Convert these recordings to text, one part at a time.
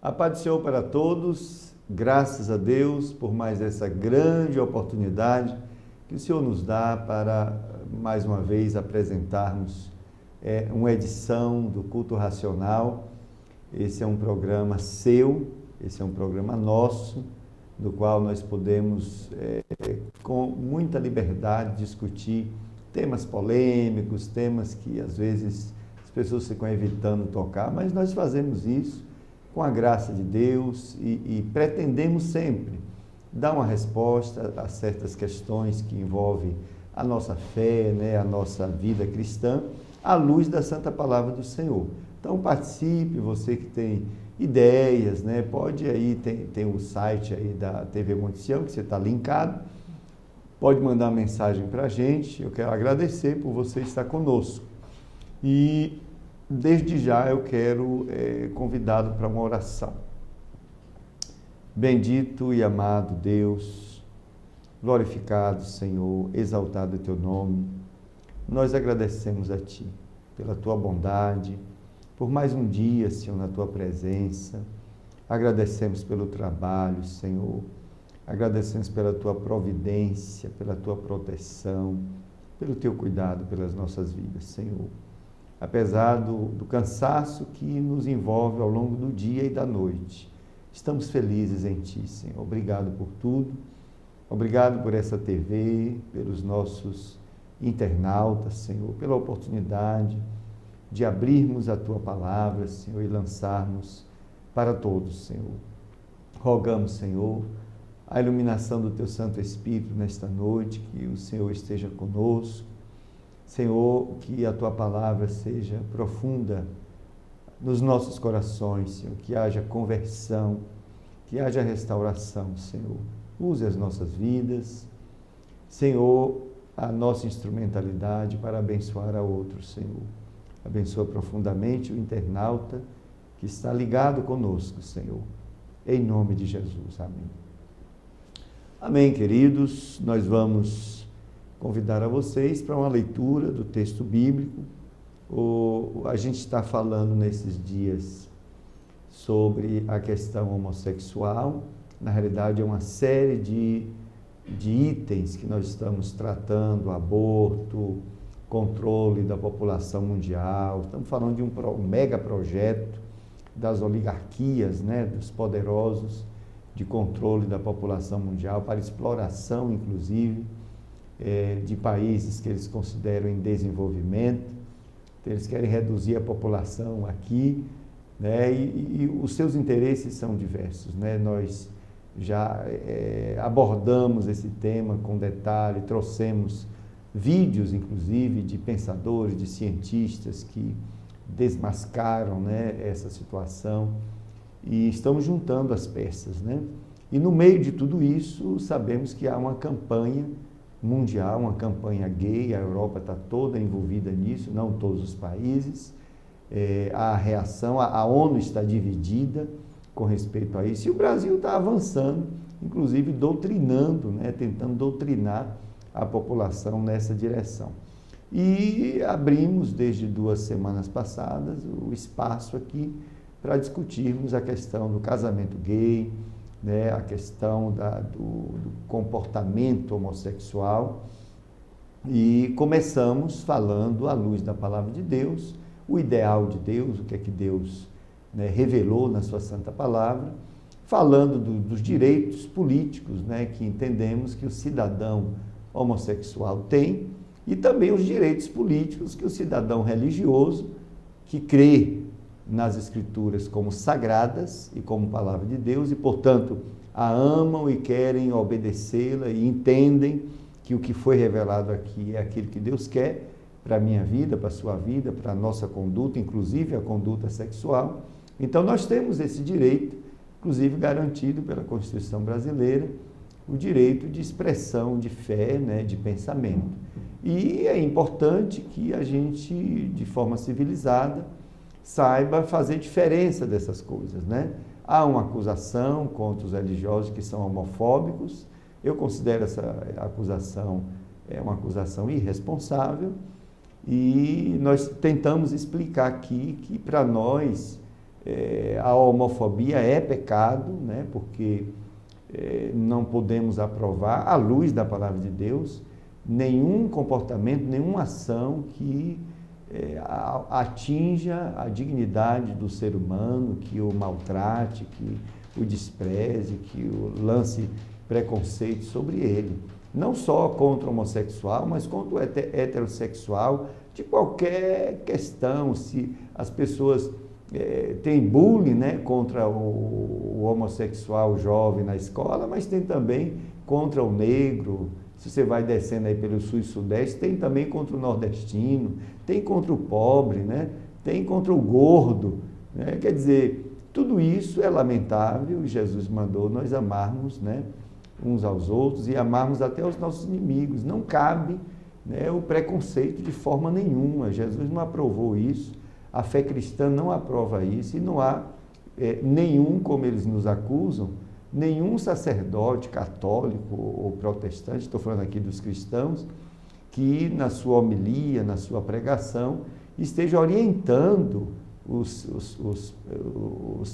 A paz do Senhor para todos, graças a Deus por mais essa grande oportunidade que o Senhor nos dá para, mais uma vez, apresentarmos uma edição do Culto Racional. Esse é um programa seu, esse é um programa nosso, do qual nós podemos, com muita liberdade, discutir temas polêmicos, temas que às vezes as pessoas ficam evitando tocar, mas nós fazemos isso com a graça de Deus e pretendemos sempre dar uma resposta a certas questões que envolvem a nossa fé, a nossa vida cristã, à luz da Santa Palavra do Senhor. Então participe, você que tem ideias, pode aí, tem o site aí da TV Monte Sião, que você está linkado, pode mandar uma mensagem para a gente. Eu quero agradecer por você estar conosco. E desde já eu quero convidá-lo para uma oração. Bendito e amado Deus, glorificado Senhor, exaltado é teu nome, nós agradecemos a Ti pela Tua bondade, por mais um dia, Senhor, na Tua presença. Agradecemos pelo trabalho, Senhor, agradecemos pela Tua providência, pela Tua proteção, pelo Teu cuidado pelas nossas vidas, Senhor. Apesar do cansaço que nos envolve ao longo do dia e da noite, estamos felizes em Ti, Senhor. Obrigado por tudo. Obrigado por essa TV, pelos nossos internautas, Senhor, pela oportunidade de abrirmos a Tua palavra, Senhor, e lançarmos para todos, Senhor. Rogamos, Senhor, a iluminação do Teu Santo Espírito nesta noite, que o Senhor esteja conosco. Senhor, que a Tua palavra seja profunda nos nossos corações, Senhor, que haja conversão, que haja restauração, Senhor. Use as nossas vidas, Senhor, a nossa instrumentalidade para abençoar a outros, Senhor. Abençoa profundamente o internauta que está ligado conosco, Senhor. Em nome de Jesus, amém. Amém, queridos. Nós vamos convidar a vocês para uma leitura do texto bíblico. A gente está falando nesses dias sobre a questão homossexual. Na realidade, é uma série de itens que nós estamos tratando: aborto, controle da população mundial. Estamos falando de um mega projeto das oligarquias, dos poderosos, de controle da população mundial, para exploração, inclusive, de países que eles consideram em desenvolvimento. Então, eles querem reduzir a população aqui, e os seus interesses são diversos. Nós já abordamos esse tema com detalhe, trouxemos vídeos, inclusive, de pensadores, de cientistas que desmascaram essa situação, e estamos juntando as peças. E no meio de tudo isso, sabemos que há uma campanha mundial, uma campanha gay. A Europa está toda envolvida nisso, não todos os países. A reação, a ONU está dividida com respeito a isso, e o Brasil está avançando, inclusive doutrinando, tentando doutrinar a população nessa direção. E abrimos, desde 2 semanas passadas, o espaço aqui para discutirmos a questão do casamento gay, a questão do comportamento homossexual, e começamos falando, à luz da palavra de Deus, o ideal de Deus, o que é que Deus revelou na sua santa palavra, falando dos direitos políticos, que entendemos que o cidadão homossexual tem, e também os direitos políticos que o cidadão religioso, que crê nas Escrituras como sagradas e como palavra de Deus, e, portanto, a amam e querem obedecê-la, e entendem que o que foi revelado aqui é aquilo que Deus quer para a minha vida, para a sua vida, para a nossa conduta, inclusive a conduta sexual. Então, nós temos esse direito, inclusive garantido pela Constituição brasileira, o direito de expressão de fé, de pensamento. E é importante que a gente, de forma civilizada, saiba fazer diferença dessas coisas. Há uma acusação contra os religiosos que são homofóbicos. Eu considero essa acusação uma acusação irresponsável, e nós tentamos explicar aqui que, para nós, a homofobia é pecado, né? Porque não podemos aprovar, à luz da palavra de Deus, nenhum comportamento, nenhuma ação que atinja a dignidade do ser humano, que o maltrate, que o despreze, que o lance preconceito sobre ele. Não só contra o homossexual, mas contra o heterossexual, de qualquer questão. Se as pessoas têm bullying, né, contra o homossexual jovem na escola, mas tem também contra o negro. Se você vai descendo aí pelo sul e sudeste, tem também contra o nordestino, tem contra o pobre, né? Tem contra o gordo, né? Quer dizer, tudo isso é lamentável e Jesus mandou nós amarmos, né, uns aos outros e amarmos até os nossos inimigos. Não cabe, né, o preconceito de forma nenhuma. Jesus não aprovou isso, a fé cristã não aprova isso e não há nenhum, como eles nos acusam, nenhum sacerdote católico ou protestante, estou falando aqui dos cristãos, que na sua homilia, na sua pregação, esteja orientando os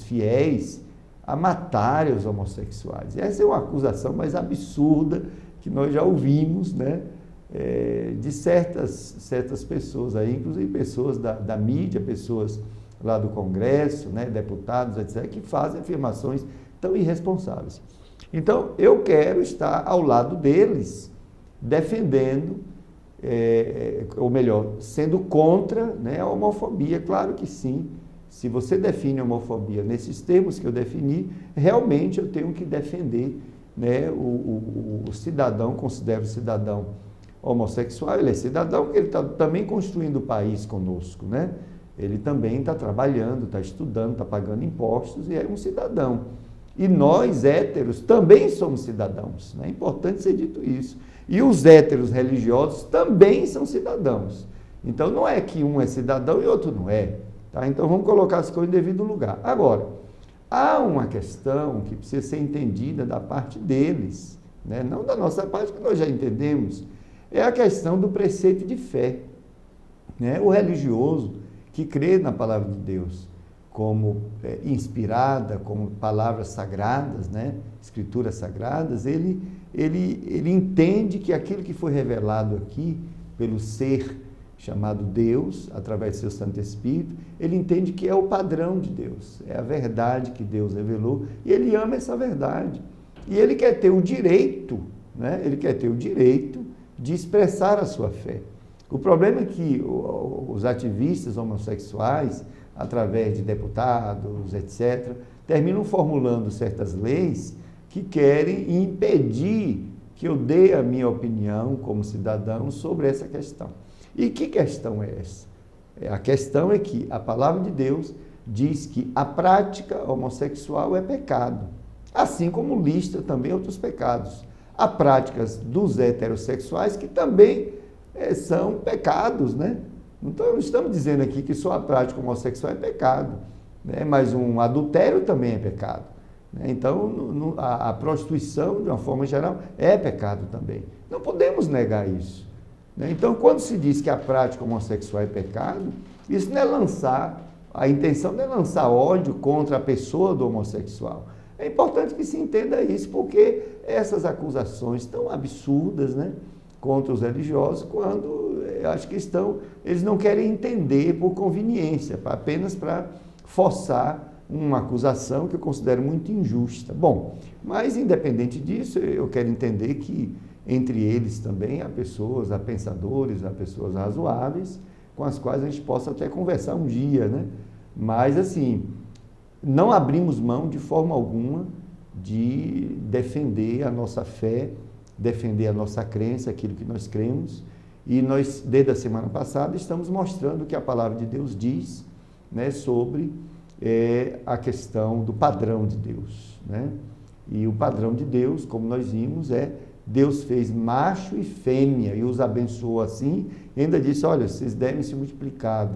fiéis a matarem os homossexuais. Essa é uma acusação mais absurda que nós já ouvimos, né, de certas pessoas aí, inclusive pessoas da mídia, pessoas lá do Congresso, né, deputados, etc., que fazem afirmações tão irresponsáveis. Então, eu quero estar ao lado deles, defendendo, ou melhor, sendo contra, né, a homofobia. Claro que sim, se você define a homofobia nesses termos que eu defini, realmente eu tenho que defender, né, o cidadão, considero o cidadão homossexual, ele é cidadão porque ele está também construindo o país conosco, né? Ele também está trabalhando, está estudando, está pagando impostos e é um cidadão. E nós, héteros, também somos cidadãos, né? É importante ser dito isso. E os héteros religiosos também são cidadãos. Então, não é que um é cidadão e outro não é. Tá? Então, vamos colocar as coisas em devido lugar. Agora, há uma questão que precisa ser entendida da parte deles, né? Não da nossa parte, que nós já entendemos. É a questão do preceito de fé, né? O religioso que crê na palavra de Deus como inspirada, como palavras sagradas, né? Escrituras sagradas, ele entende que aquilo que foi revelado aqui pelo ser chamado Deus, através do seu Santo Espírito, ele entende que é o padrão de Deus, é a verdade que Deus revelou, e ele ama essa verdade. E ele quer ter o direito, né? Ele quer ter o direito de expressar a sua fé. O problema é que os ativistas homossexuais, através de deputados, etc., terminam formulando certas leis que querem impedir que eu dê a minha opinião como cidadão sobre essa questão. E que questão é essa? A questão é que a palavra de Deus diz que a prática homossexual é pecado, assim como lista também outros pecados. Há práticas dos heterossexuais que também são pecados, né? Então, estamos dizendo aqui que só a prática homossexual é pecado, né? Mas um adultério também é pecado, né? Então, a prostituição, de uma forma geral, é pecado também. Não podemos negar isso, né? Então, quando se diz que a prática homossexual é pecado, isso não é a intenção não é lançar ódio contra a pessoa do homossexual. É importante que se entenda isso, porque essas acusações tão absurdas, né, contra os religiosos, quando acho que eles não querem entender por conveniência, apenas para forçar uma acusação que eu considero muito injusta. Bom, mas independente disso, eu quero entender que entre eles também há pessoas, há pensadores, há pessoas razoáveis, com as quais a gente possa até conversar um dia, né? Mas assim, não abrimos mão de forma alguma de defender a nossa fé, defender a nossa crença, aquilo que nós cremos, e nós, desde a semana passada, estamos mostrando o que a palavra de Deus diz, né, sobre a questão do padrão de Deus, né? E o padrão de Deus, como nós vimos, Deus fez macho e fêmea e os abençoou assim, e ainda disse, olha, vocês devem se multiplicar,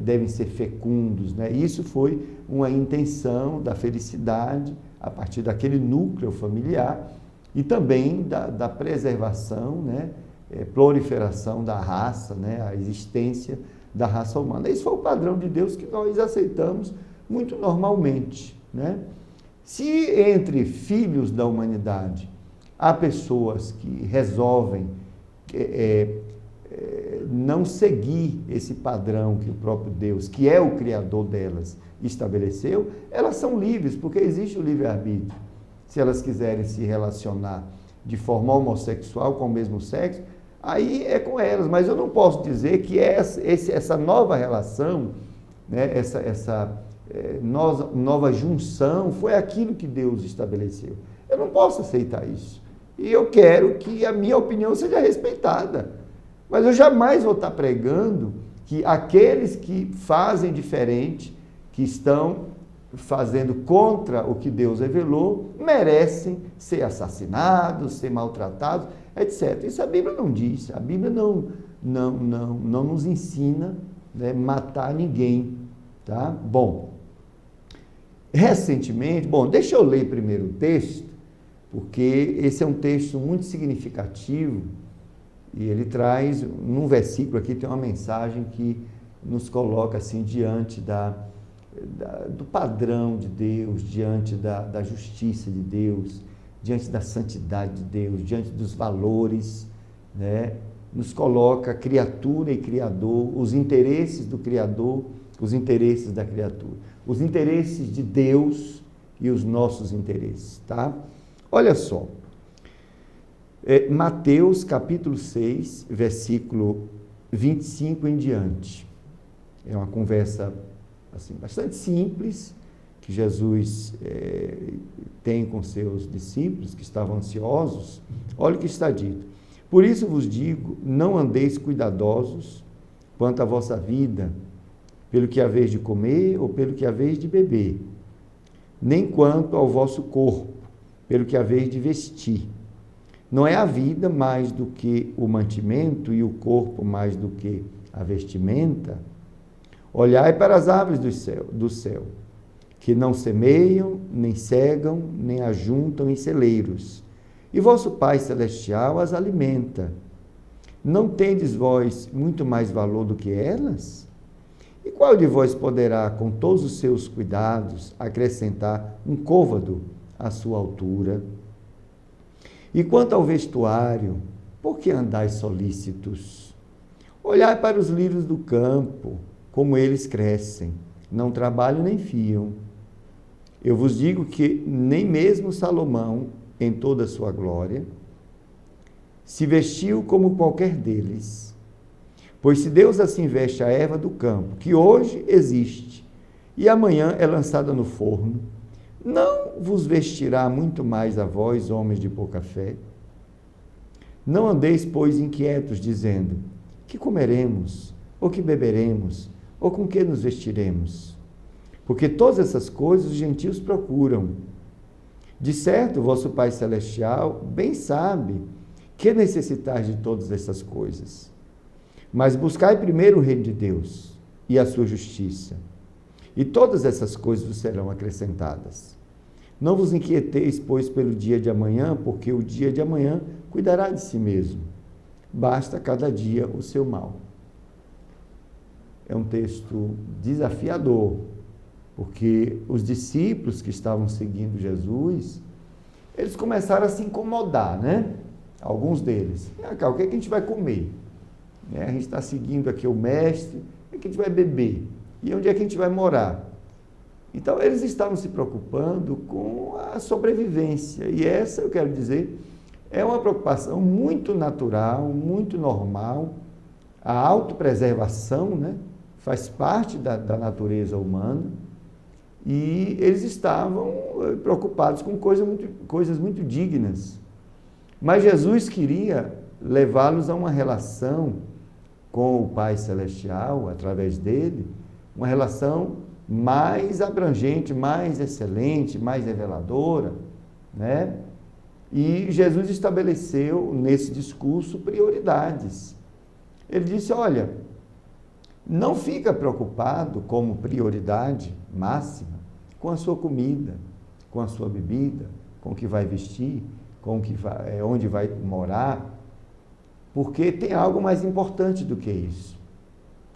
devem ser fecundos, né? Isso foi uma intenção da felicidade a partir daquele núcleo familiar e também da preservação, né? Proliferação da raça, né? A existência da raça humana. Esse foi o padrão de Deus que nós aceitamos muito normalmente, né? Se entre filhos da humanidade há pessoas que resolvem não seguir esse padrão que o próprio Deus, que é o Criador delas, estabeleceu, elas são livres, porque existe o livre-arbítrio. Se elas quiserem se relacionar de forma homossexual com o mesmo sexo, aí é com elas, mas eu não posso dizer que essa nova relação, né, essa nova junção foi aquilo que Deus estabeleceu. Eu não posso aceitar isso. E eu quero que a minha opinião seja respeitada. Mas eu jamais vou estar pregando que aqueles que fazem diferente, que estão fazendo contra o que Deus revelou, merecem ser assassinados, ser maltratados, etc. Isso a Bíblia não diz. A Bíblia não nos ensina, né, matar ninguém. Tá? Bom, recentemente, deixa eu ler primeiro o texto, porque esse é um texto muito significativo e ele traz, num versículo aqui, tem uma mensagem que nos coloca assim diante do padrão de Deus, diante da justiça de Deus, diante da santidade de Deus, diante dos valores, né? Nos coloca criatura e criador, os interesses do criador, os interesses da criatura, os interesses de Deus e os nossos interesses, tá? Olha só, Mateus capítulo 6, versículo 25 em diante. É uma conversa assim, bastante simples, que Jesus tem com seus discípulos, que estavam ansiosos. Olha o que está dito. Por isso vos digo, não andeis cuidadosos quanto à vossa vida, pelo que haveis de comer ou pelo que haveis de beber, nem quanto ao vosso corpo, pelo que haveis de vestir. Não é a vida mais do que o mantimento e o corpo mais do que a vestimenta? Olhai para as aves do céu, que não semeiam, nem cegam, nem ajuntam em celeiros, e vosso Pai Celestial as alimenta. Não tendes vós muito mais valor do que elas? E qual de vós poderá, com todos os seus cuidados, acrescentar um côvado à sua altura? E quanto ao vestuário, por que andais solícitos? Olhai para os lírios do campo, como eles crescem, não trabalham nem fiam. Eu vos digo que nem mesmo Salomão, em toda a sua glória, se vestiu como qualquer deles. Pois se Deus assim veste a erva do campo, que hoje existe, e amanhã é lançada no forno, não vos vestirá muito mais a vós, homens de pouca fé? Não andeis, pois, inquietos, dizendo, que comeremos, ou que beberemos, ou com que nos vestiremos? Porque todas essas coisas os gentios procuram. De certo, vosso Pai Celestial bem sabe que necessitais de todas essas coisas. Mas buscai primeiro o reino de Deus e a sua justiça, e todas essas coisas vos serão acrescentadas. Não vos inquieteis, pois, pelo dia de amanhã, porque o dia de amanhã cuidará de si mesmo. Basta cada dia o seu mal. É um texto desafiador, porque os discípulos que estavam seguindo Jesus, eles começaram a se incomodar, né? Alguns deles. O que é que a gente vai comer? A gente está seguindo aqui o mestre, o que é que a gente vai beber? E onde é que a gente vai morar? Então, eles estavam se preocupando com a sobrevivência. E essa, eu quero dizer, é uma preocupação muito natural, muito normal. A autopreservação, né, faz parte da natureza humana. E eles estavam preocupados com coisas muito dignas. Mas Jesus queria levá-los a uma relação com o Pai Celestial, através dele, uma relação mais abrangente, mais excelente, mais reveladora, né? E Jesus estabeleceu nesse discurso prioridades. Ele disse, olha, não fica preocupado como prioridade máxima com a sua comida, com a sua bebida, com o que vai vestir, com o que onde vai morar, porque tem algo mais importante do que isso,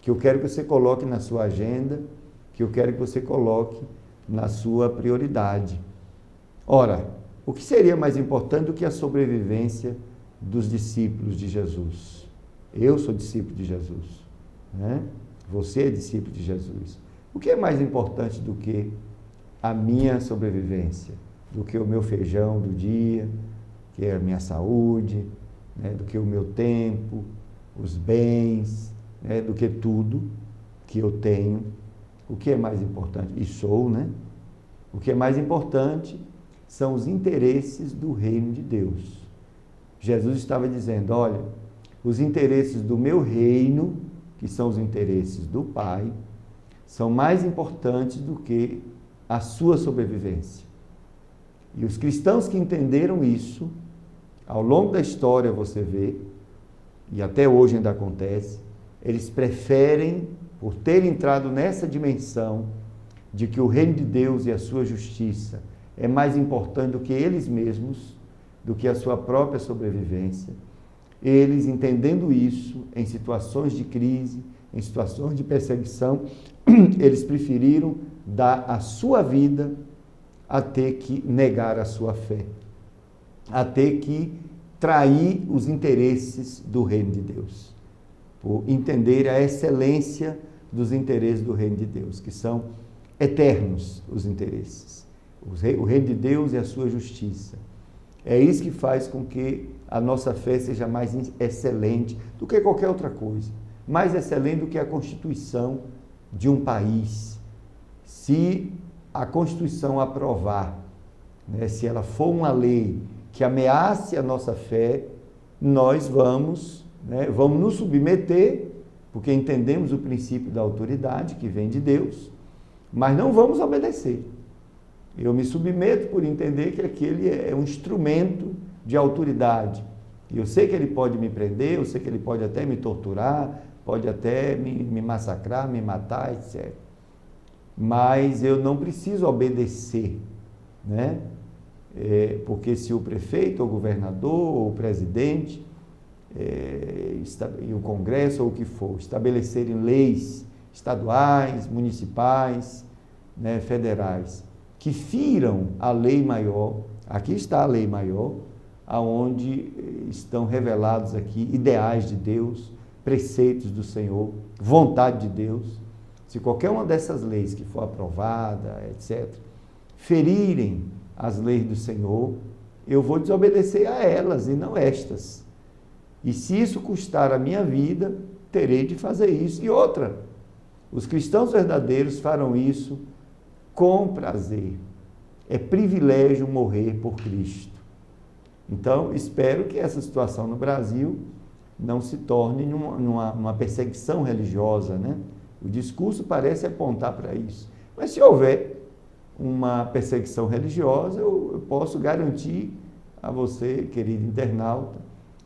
que eu quero que você coloque na sua agenda que eu quero que você coloque na sua prioridade. Ora, o que seria mais importante do que a sobrevivência dos discípulos de Jesus? Eu sou discípulo de Jesus, né? Você é discípulo de Jesus. O que é mais importante do que a minha sobrevivência? Do que o meu feijão do dia, que é a minha saúde, né? Do que o meu tempo, os bens, né? Do que tudo que eu tenho. O que é mais importante? E sou, né? O que é mais importante são os interesses do reino de Deus. Jesus estava dizendo, olha, os interesses do meu reino, que são os interesses do Pai, são mais importantes do que a sua sobrevivência. E os cristãos que entenderam isso, ao longo da história você vê, e até hoje ainda acontece, eles preferem, por ter entrado nessa dimensão de que o reino de Deus e a sua justiça é mais importante do que eles mesmos, do que a sua própria sobrevivência, eles, entendendo isso, em situações de crise, em situações de perseguição, eles preferiram dar a sua vida a ter que negar a sua fé, a ter que trair os interesses do reino de Deus, por entender a excelência dos interesses do reino de Deus, que são eternos os interesses. O reino de Deus e a sua justiça. É isso que faz com que a nossa fé seja mais excelente do que qualquer outra coisa. Mais excelente do que a Constituição de um país. Se a Constituição aprovar, né, se ela for uma lei que ameace a nossa fé, nós vamos nos submeter, porque entendemos o princípio da autoridade que vem de Deus, mas não vamos obedecer. Eu me submeto por entender que aquele é um instrumento de autoridade. E eu sei que ele pode me prender, eu sei que ele pode até me torturar, pode até me massacrar, me matar, etc. Mas eu não preciso obedecer, né? Porque se o prefeito, ou o governador, ou o presidente, e o Congresso, ou o que for, estabelecerem leis estaduais, municipais, né, federais, que firam a lei maior, aqui está a lei maior, aonde estão revelados aqui ideais de Deus, preceitos do Senhor, vontade de Deus. Se qualquer uma dessas leis que for aprovada, etc., ferirem as leis do Senhor, eu vou desobedecer a elas e não estas. E se isso custar a minha vida, terei de fazer isso. E outra, os cristãos verdadeiros farão isso com prazer. É privilégio morrer por Cristo. Então, espero que essa situação no Brasil não se torne numa perseguição religiosa, né? O discurso parece apontar para isso. Mas se houver uma perseguição religiosa, eu posso garantir a você, querido internauta,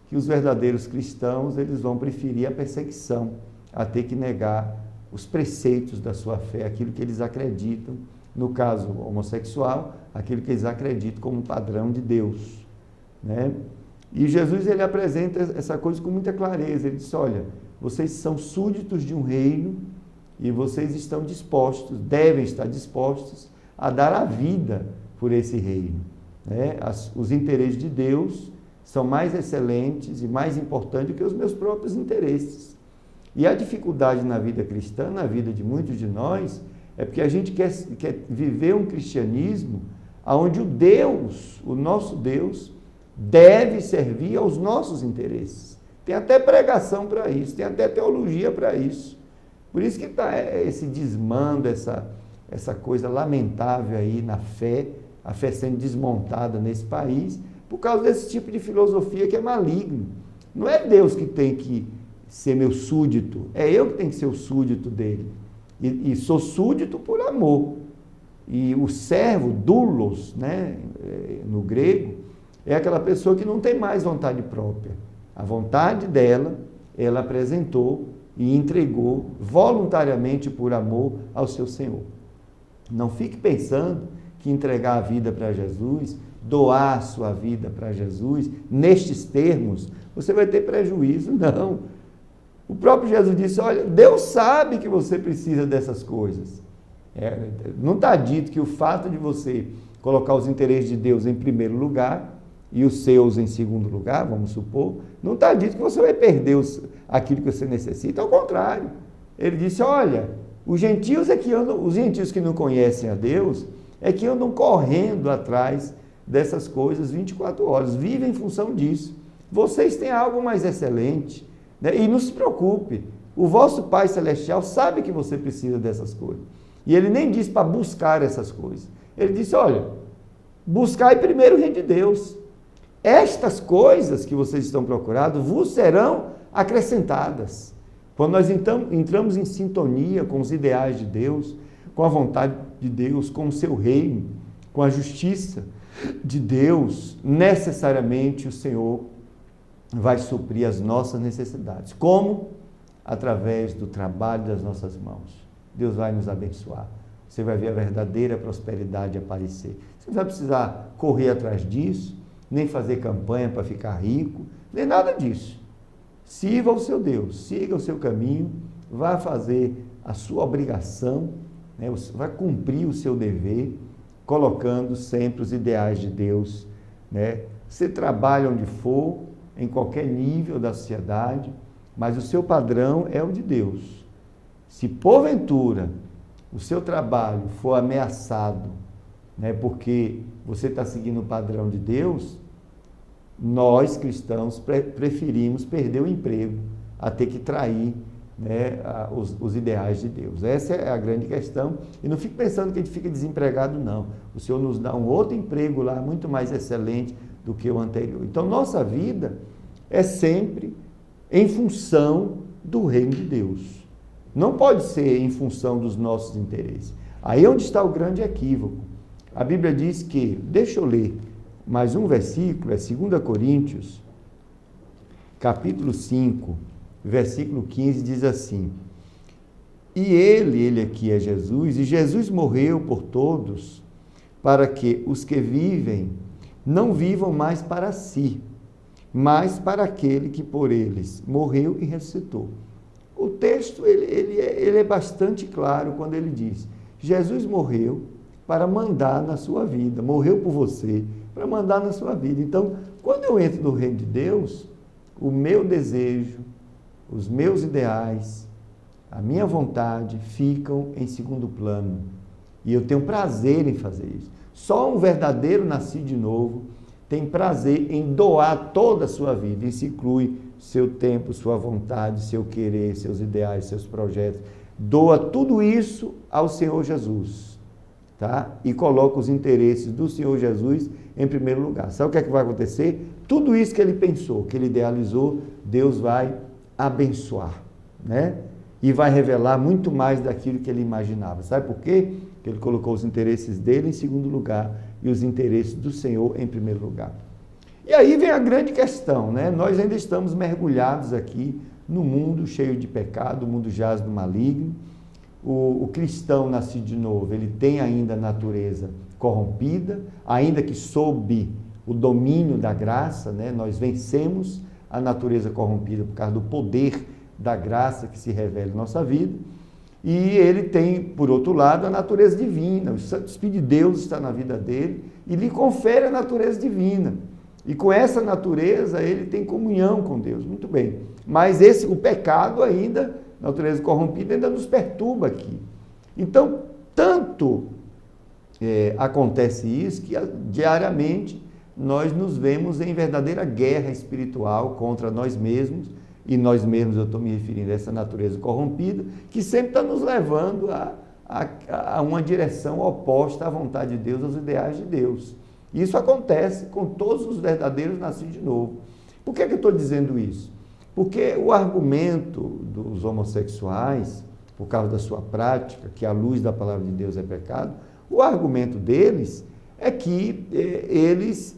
que os verdadeiros cristãos, eles vão preferir a perseguição, a ter que negar os preceitos da sua fé, aquilo que eles acreditam, no caso homossexual, aquilo que eles acreditam como padrão de Deus, né? E Jesus, ele apresenta essa coisa com muita clareza. Ele diz, olha, vocês são súditos de um reino e vocês estão dispostos, devem estar dispostos a dar a vida por esse reino, né? Os interesses de Deus são mais excelentes e mais importantes do que os meus próprios interesses. E a dificuldade na vida cristã, na vida de muitos de nós, é porque a gente quer viver um cristianismo onde o nosso Deus, deve servir aos nossos interesses. Tem até pregação para isso, tem até teologia para isso. Por isso que está esse desmando, essa coisa lamentável aí na fé, a fé sendo desmontada nesse país, por causa desse tipo de filosofia que é maligno. Não é Deus que tem que ser meu súdito, é eu que tenho que ser o súdito dele. E sou súdito por amor. E o servo, doulos, né, no grego, é aquela pessoa que não tem mais vontade própria. A vontade dela, ela apresentou e entregou voluntariamente por amor ao seu Senhor. Não fique pensando que entregar a vida para Jesus, doar a sua vida para Jesus, nestes termos, você vai ter prejuízo. Não. O próprio Jesus disse, olha, Deus sabe que você precisa dessas coisas. Não está dito que o fato de você colocar os interesses de Deus em primeiro lugar e os seus em segundo lugar, vamos supor, não está dito que você vai perder aquilo que você necessita, ao contrário. Ele disse, olha, os gentios que não conhecem a Deus, é que andam correndo atrás dessas coisas 24 horas, vivem em função disso. Vocês têm algo mais excelente, né? E não se preocupe, o vosso Pai Celestial sabe que você precisa dessas coisas. E ele nem disse para buscar essas coisas. Ele disse, olha, buscai primeiro o reino de Deus. Estas coisas que vocês estão procurando vos serão acrescentadas. Quando nós entramos em sintonia com os ideais de Deus, com a vontade de Deus, com o seu reino, com a justiça de Deus, necessariamente o Senhor vai suprir as nossas necessidades. Como? Através do trabalho das nossas mãos. Deus vai nos abençoar. Você vai ver a verdadeira prosperidade aparecer. Você não vai precisar correr atrás disso, nem fazer campanha para ficar rico, nem nada disso. Sirva o seu Deus, siga o seu caminho, vá fazer a sua obrigação, né? Vai cumprir o seu dever, colocando sempre os ideais de Deus, né? Você trabalha onde for, em qualquer nível da sociedade, mas o seu padrão é o de Deus. Se porventura o seu trabalho for ameaçado, né, porque você está seguindo o padrão de Deus, nós cristãos preferimos perder o emprego a ter que trair, né, os ideais de Deus. Essa é a grande questão. E não fique pensando que a gente fica desempregado, não. O Senhor nos dá um outro emprego lá, muito mais excelente do que o anterior. Então, nossa vida é sempre em função do reino de Deus. Não pode ser em função dos nossos interesses. Aí é onde está o grande equívoco. A Bíblia diz que, deixa eu ler mais um versículo, é 2 Coríntios, capítulo 5, versículo 15, diz assim, e ele aqui é Jesus, e Jesus morreu por todos, para que os que vivem não vivam mais para si, mas para aquele que por eles morreu e ressuscitou. O texto ele é bastante claro quando ele diz, Jesus morreu para mandar na sua vida, morreu por você, para mandar na sua vida. Então, quando eu entro no reino de Deus, o meu desejo, os meus ideais, a minha vontade ficam em segundo plano. E eu tenho prazer em fazer isso. Só um verdadeiro nascido de novo tem prazer em doar toda a sua vida. Isso inclui seu tempo, sua vontade, seu querer, seus ideais, seus projetos. Doa tudo isso ao Senhor Jesus, tá? E coloca os interesses do Senhor Jesus em primeiro lugar. Sabe o que é que vai acontecer? Tudo isso que ele pensou, que ele idealizou, Deus vai abençoar, né? E vai revelar muito mais daquilo que ele imaginava. Sabe por quê? Porque ele colocou os interesses dele em segundo lugar e os interesses do Senhor em primeiro lugar. E aí vem a grande questão, né? Nós ainda estamos mergulhados aqui no mundo cheio de pecado, o mundo jaz do maligno. O cristão nascido de novo, ele tem ainda a natureza corrompida, ainda que sob o domínio da graça, né? Nós vencemos a natureza corrompida por causa do poder da graça que se revela em nossa vida. E ele tem, por outro lado, a natureza divina. O Espírito de Deus está na vida dele e lhe confere a natureza divina. E com essa natureza ele tem comunhão com Deus. Muito bem. Mas o pecado ainda, a natureza corrompida, ainda nos perturba aqui. Então, tanto acontece isso que diariamente nós nos vemos em verdadeira guerra espiritual contra nós mesmos. E nós mesmos, eu estou me referindo a essa natureza corrompida, que sempre está nos levando a uma direção oposta à vontade de Deus, aos ideais de Deus. Isso acontece com todos os verdadeiros nascidos de novo. Por que eu estou dizendo isso? Porque o argumento dos homossexuais, por causa da sua prática, que à luz da palavra de Deus é pecado, o argumento deles é que eles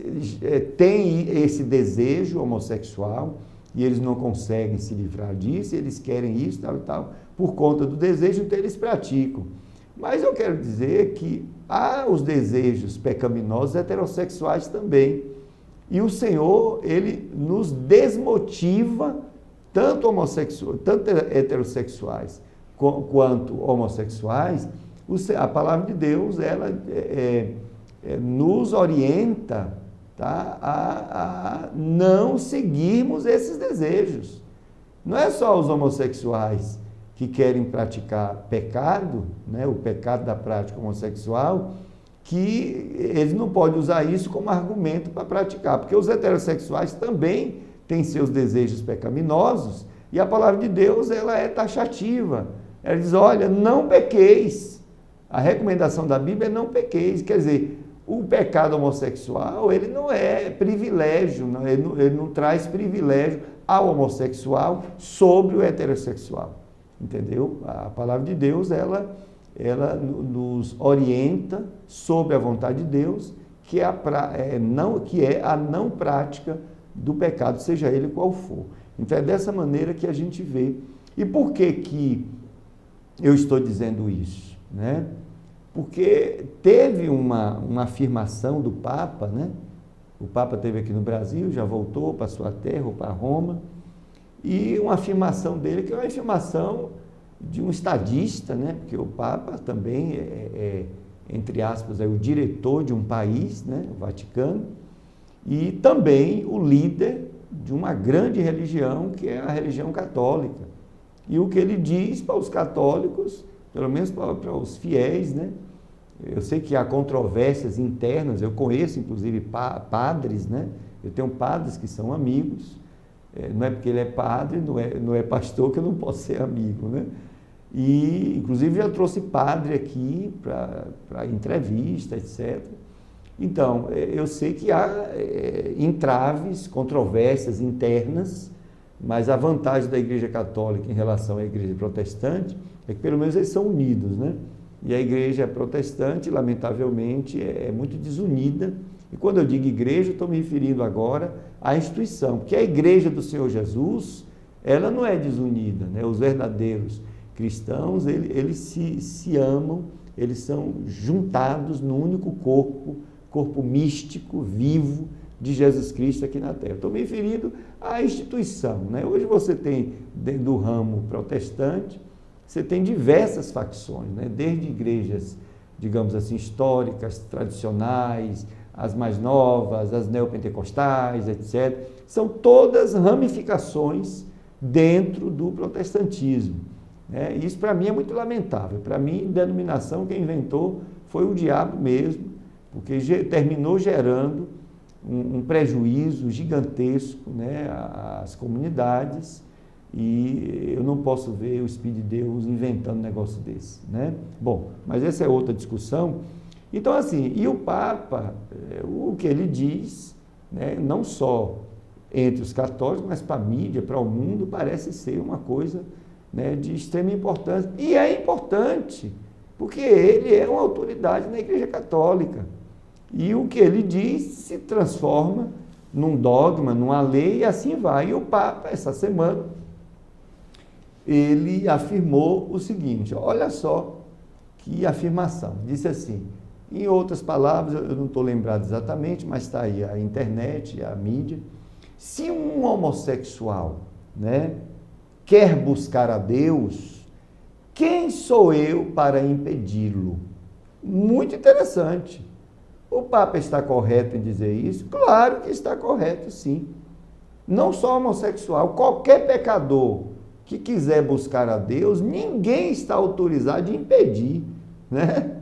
têm esse desejo homossexual, e eles não conseguem se livrar disso, eles querem isso, tal e tal, por conta do desejo, então eles praticam. Mas eu quero dizer que há os desejos pecaminosos heterossexuais também. E o Senhor, ele nos desmotiva, tanto heterossexuais quanto homossexuais, A palavra de Deus, ela nos orienta, tá, a não seguirmos esses desejos. Não é só os homossexuais que querem praticar pecado, né, o pecado da prática homossexual, que eles não podem usar isso como argumento para praticar, porque os heterossexuais também têm seus desejos pecaminosos, e a palavra de Deus, ela é taxativa. Ela diz, olha, não pequeis. A recomendação da Bíblia é não pequeis. Quer dizer, o pecado homossexual, ele não é privilégio, ele não traz privilégio ao homossexual sobre o heterossexual. Entendeu? A palavra de Deus, ela nos orienta sobre a vontade de Deus, que é a não prática do pecado, seja ele qual for. Então é dessa maneira que a gente vê. E por que eu estou dizendo isso? Né? Porque teve uma afirmação do Papa, né? O Papa esteve aqui no Brasil, já voltou para a sua terra, ou para Roma, e uma afirmação dele, que é uma afirmação de um estadista, né? Porque o Papa também entre aspas, o diretor de um país, né? O Vaticano, e também o líder de uma grande religião, que é a religião católica. E o que ele diz para os católicos, pelo menos para os fiéis, né? Eu sei que há controvérsias internas, eu conheço inclusive padres, né? Eu tenho padres que são amigos, não é porque ele é padre, não é pastor que eu não posso ser amigo, né? E inclusive já trouxe padre aqui para entrevista, etc. Então, eu sei que há entraves, controvérsias internas, mas a vantagem da Igreja Católica em relação à Igreja Protestante é que pelo menos eles são unidos, né? E a Igreja Protestante, lamentavelmente, é muito desunida. E quando eu digo igreja, eu estou me referindo agora à instituição, porque a Igreja do Senhor Jesus, ela não é desunida, né? Os verdadeiros cristãos, eles se amam, eles são juntados no único corpo místico, vivo, de Jesus Cristo aqui na Terra. Estou me referindo à instituição, né? Hoje você tem, dentro do ramo protestante, você tem diversas facções, né? Desde igrejas, digamos assim, históricas, tradicionais, as mais novas, as neopentecostais, etc. São todas ramificações dentro do protestantismo, né? Isso para mim é muito lamentável. Para mim, denominação quem inventou foi o diabo mesmo, porque terminou gerando um prejuízo gigantesco, né, às comunidades, e eu não posso ver o Espírito de Deus inventando um negócio desse, né? Bom, mas essa é outra discussão. Então, assim, e o Papa, o que ele diz, né, não só entre os católicos, mas para a mídia, para o mundo, parece ser uma coisa, né, de extrema importância. E é importante, porque ele é uma autoridade na Igreja Católica. E o que ele diz se transforma num dogma, numa lei, e assim vai. E o Papa, essa semana, ele afirmou o seguinte, olha só que afirmação, disse assim, em outras palavras, eu não estou lembrado exatamente, mas está aí a internet, a mídia, se um homossexual, né, quer buscar a Deus, quem sou eu para impedi-lo? Muito interessante. O Papa está correto em dizer isso? Claro que está correto, sim. Não só homossexual, qualquer pecador que quiser buscar a Deus, ninguém está autorizado de impedir, né?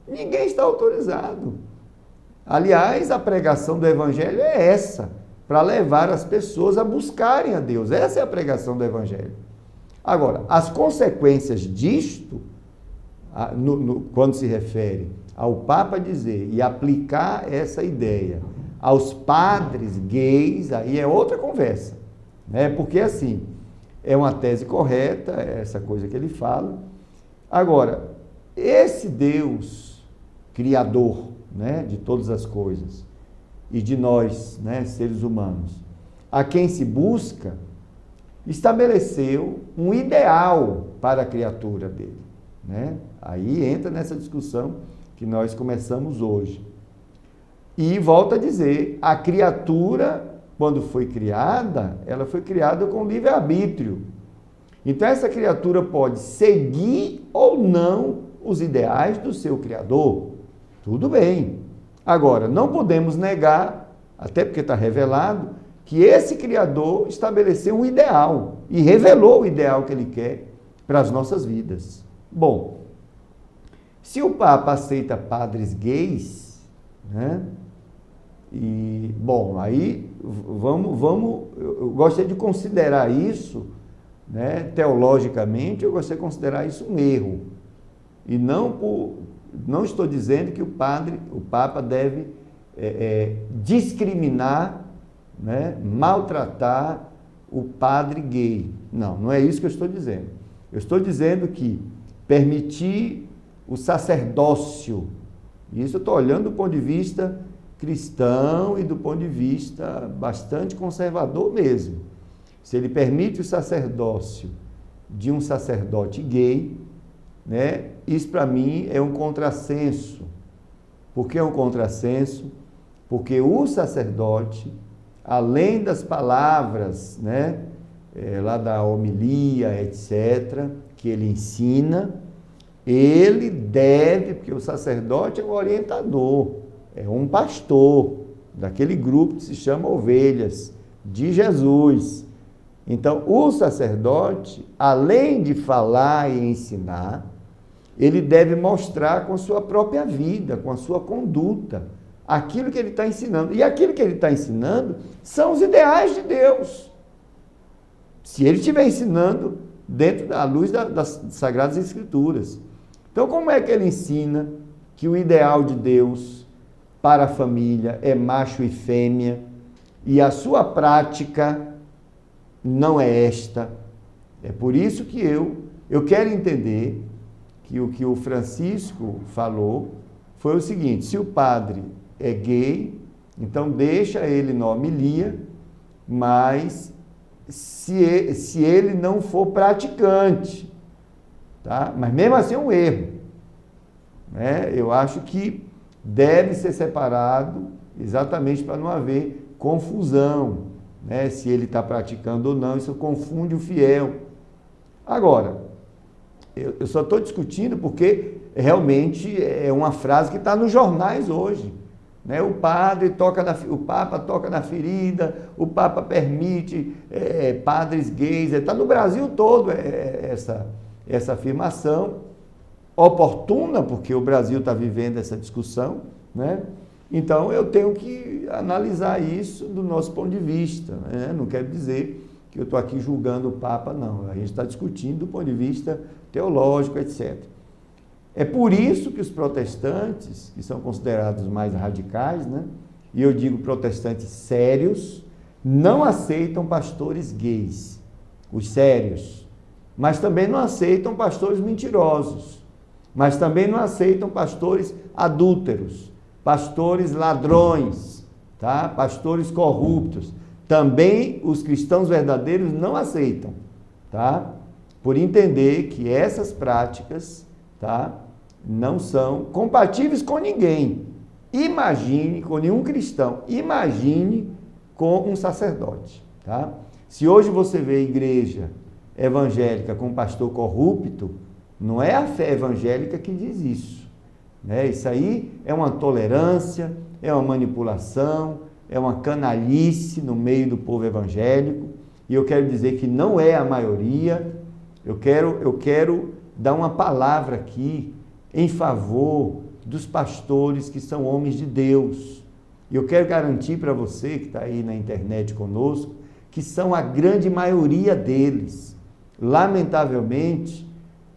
Ninguém está autorizado. Aliás, a pregação do Evangelho é essa, para levar as pessoas a buscarem a Deus. Essa é a pregação do Evangelho. Agora, as consequências disto, quando se refere ao Papa dizer e aplicar essa ideia aos padres gays, aí é outra conversa, né? Porque assim, é uma tese correta, essa coisa que ele fala. Agora, esse Deus criador, né, de todas as coisas e de nós, né, seres humanos, a quem se busca, estabeleceu um ideal para a criatura dele, né? Aí entra nessa discussão que nós começamos hoje. E volto a dizer, a criatura, quando foi criada, ela foi criada com livre-arbítrio. Então essa criatura pode seguir ou não os ideais do seu Criador. Tudo bem. Agora, não podemos negar, até porque está revelado, que esse Criador estabeleceu um ideal e revelou o ideal que Ele quer para as nossas vidas. Bom, se o Papa aceita padres gays, né? E, bom, aí eu gostaria de considerar isso, né, teologicamente, eu gostaria de considerar isso um erro. E não estou dizendo que o Papa deve discriminar, né, maltratar o padre gay. Não é isso que eu estou dizendo. Eu estou dizendo que permitir o sacerdócio, isso eu estou olhando do ponto de vista cristão e do ponto de vista bastante conservador mesmo. Se ele permite o sacerdócio de um sacerdote gay, né, isso para mim é um contrassenso. Por que é um contrassenso? Porque o sacerdote, além das palavras, né, lá da homilia, etc., que ele ensina, ele deve, porque o sacerdote é um orientador, é um pastor daquele grupo que se chama Ovelhas de Jesus. Então, o sacerdote, além de falar e ensinar, ele deve mostrar com sua própria vida, com a sua conduta, aquilo que ele está ensinando. E aquilo que ele está ensinando são os ideais de Deus. Se ele estiver ensinando dentro da luz das Sagradas Escrituras. Então, como é que ele ensina que o ideal de Deus para a família é macho e fêmea e a sua prática não é esta? É por isso que eu quero entender que o que o Francisco falou foi o seguinte: se o padre é gay, então deixa ele na homilia, mas se ele não for praticante, tá? Mas mesmo assim é um erro, né? Eu acho que deve ser separado exatamente para não haver confusão, né? Se ele está praticando ou não, isso confunde o fiel. Agora, eu só estou discutindo porque realmente é uma frase que está nos jornais hoje, né? O Papa toca na ferida, o Papa permite padres gays, está no Brasil todo essa afirmação, oportuna, porque o Brasil está vivendo essa discussão, né? Então eu tenho que analisar isso do nosso ponto de vista, né? Não quero dizer que eu estou aqui julgando o Papa, não. A gente está discutindo do ponto de vista teológico, etc. É por isso que os protestantes, que são considerados mais radicais, né? E eu digo protestantes sérios, não aceitam pastores gays, os sérios, mas também não aceitam pastores mentirosos, mas também não aceitam pastores adúlteros, pastores ladrões, tá? Pastores corruptos. Também os cristãos verdadeiros não aceitam, tá? Por entender que essas práticas, tá, não são compatíveis com ninguém. Imagine, com nenhum cristão, imagine com um sacerdote, tá? Se hoje você vê a igreja evangélica com um pastor corrupto, não é a fé evangélica que diz isso, né? Isso aí é uma tolerância, é uma manipulação, é uma canalice no meio do povo evangélico, e eu quero dizer que não é a maioria. Eu quero dar uma palavra aqui em favor dos pastores que são homens de Deus. E eu quero garantir para você que está aí na internet conosco, que são a grande maioria deles. Lamentavelmente,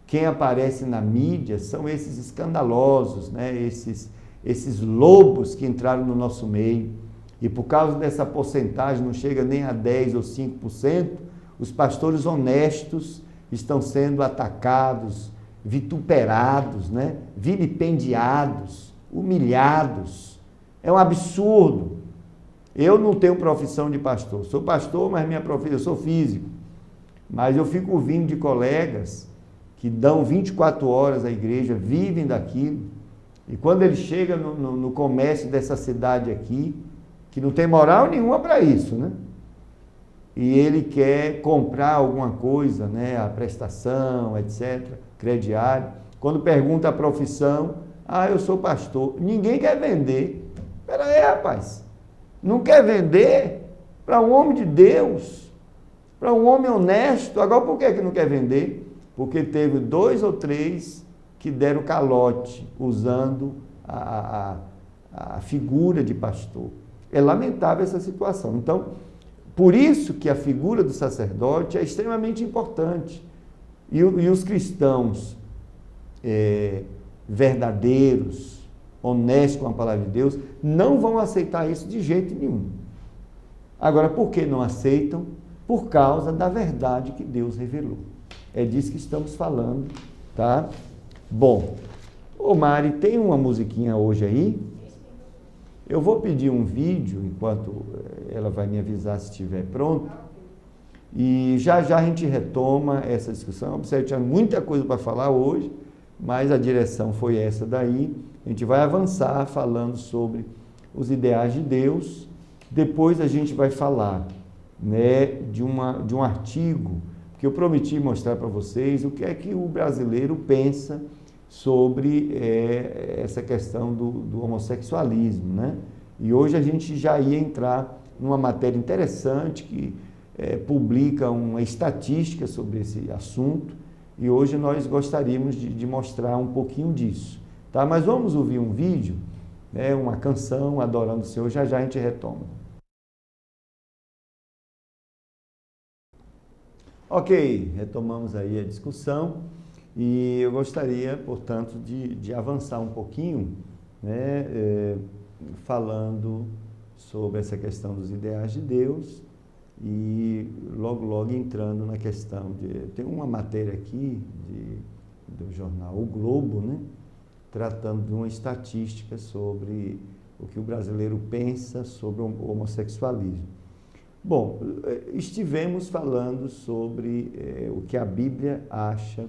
quem aparece na mídia são esses escandalosos, né? Esses lobos que entraram no nosso meio. E por causa dessa porcentagem, não chega nem a 10% ou 5%, os pastores honestos estão sendo atacados, vituperados, né? Vilipendiados, humilhados. É um absurdo. Eu não tenho profissão de pastor. Sou pastor, mas minha profissão, eu sou físico. Mas eu fico ouvindo de colegas que dão 24 horas à igreja, vivem daquilo. E quando ele chega no comércio dessa cidade aqui, que não tem moral nenhuma para isso, né? E ele quer comprar alguma coisa, né? A prestação, etc., crediário. Quando pergunta a profissão, eu sou pastor. Ninguém quer vender. Espera aí, rapaz. Não quer vender para um homem de Deus, para um homem honesto. Agora, por que não quer vender? Porque teve 2 ou 3 que deram calote usando a figura de pastor. É lamentável essa situação. Então, por isso que a figura do sacerdote é extremamente importante. E os cristãos verdadeiros, honestos com a palavra de Deus, não vão aceitar isso de jeito nenhum. Agora, por que não aceitam? Por causa da verdade que Deus revelou. É disso que estamos falando, tá? Bom, Mari, tem uma musiquinha hoje aí? Eu vou pedir um vídeo, enquanto ela vai me avisar se estiver pronto, e já a gente retoma essa discussão. Observe, tinha muita coisa para falar hoje, mas a direção foi essa daí. A gente vai avançar falando sobre os ideais de Deus. Depois a gente vai falar, né, de um artigo que eu prometi mostrar para vocês o que é que o brasileiro pensa sobre essa questão do homossexualismo, né? E hoje a gente já ia entrar numa matéria interessante que publica uma estatística sobre esse assunto, e hoje nós gostaríamos de mostrar um pouquinho disso, tá? Mas vamos ouvir um vídeo, né, uma canção, Adorando o Senhor, já a gente retoma. Ok, retomamos aí a discussão e eu gostaria, portanto, de avançar um pouquinho, né, falando sobre essa questão dos ideais de Deus e logo entrando na questão tem uma matéria aqui do jornal O Globo, né, tratando de uma estatística sobre o que o brasileiro pensa sobre o homossexualismo. Bom, estivemos falando sobre o que a Bíblia acha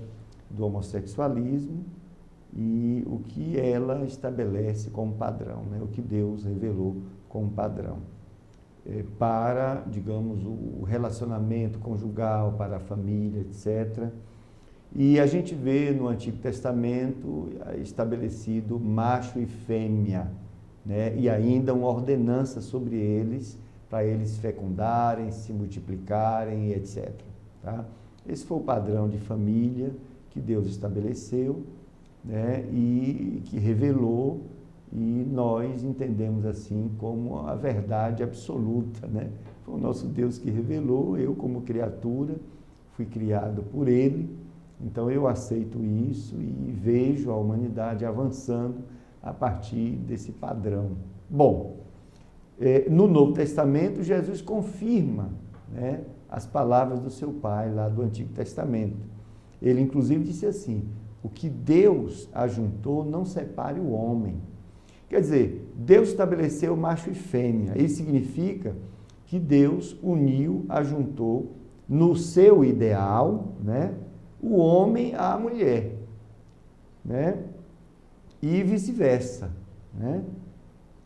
do homossexualismo e o que ela estabelece como padrão, né? O que Deus revelou como padrão para, digamos, o relacionamento conjugal, para a família, etc. E a gente vê no Antigo Testamento estabelecido macho e fêmea, né? E ainda uma ordenança sobre eles, para eles fecundarem, se multiplicarem, etc. Tá? Esse foi o padrão de família que Deus estabeleceu, né, e que revelou, e nós entendemos assim como a verdade absoluta, né? Foi o nosso Deus que revelou, eu como criatura fui criado por Ele, então eu aceito isso e vejo a humanidade avançando a partir desse padrão. Bom, no Novo Testamento, Jesus confirma, né, as palavras do seu pai lá do Antigo Testamento. Ele, inclusive, disse assim: o que Deus ajuntou, não separe o homem. Quer dizer, Deus estabeleceu macho e fêmea. Isso significa que Deus uniu, ajuntou no seu ideal, né, o homem à mulher, né, e vice-versa, né?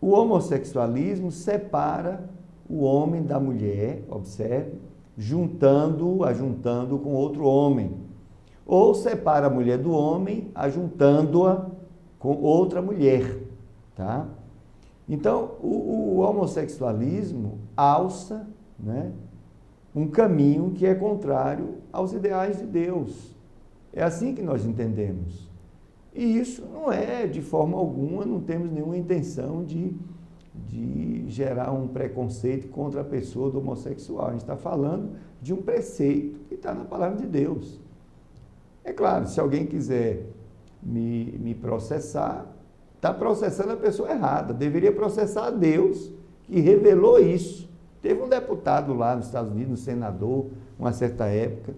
O homossexualismo separa o homem da mulher, observe, ajuntando com outro homem. Ou separa a mulher do homem, ajuntando-a com outra mulher, tá? Então, o homossexualismo alça, né, um caminho que é contrário aos ideais de Deus. É assim que nós entendemos. E isso não é, de forma alguma, não temos nenhuma intenção de gerar um preconceito contra a pessoa do homossexual. A gente está falando de um preceito que está na palavra de Deus. É claro, se alguém quiser me processar, está processando a pessoa errada. Deveria processar a Deus, que revelou isso. Teve um deputado lá nos Estados Unidos, um senador, uma certa época,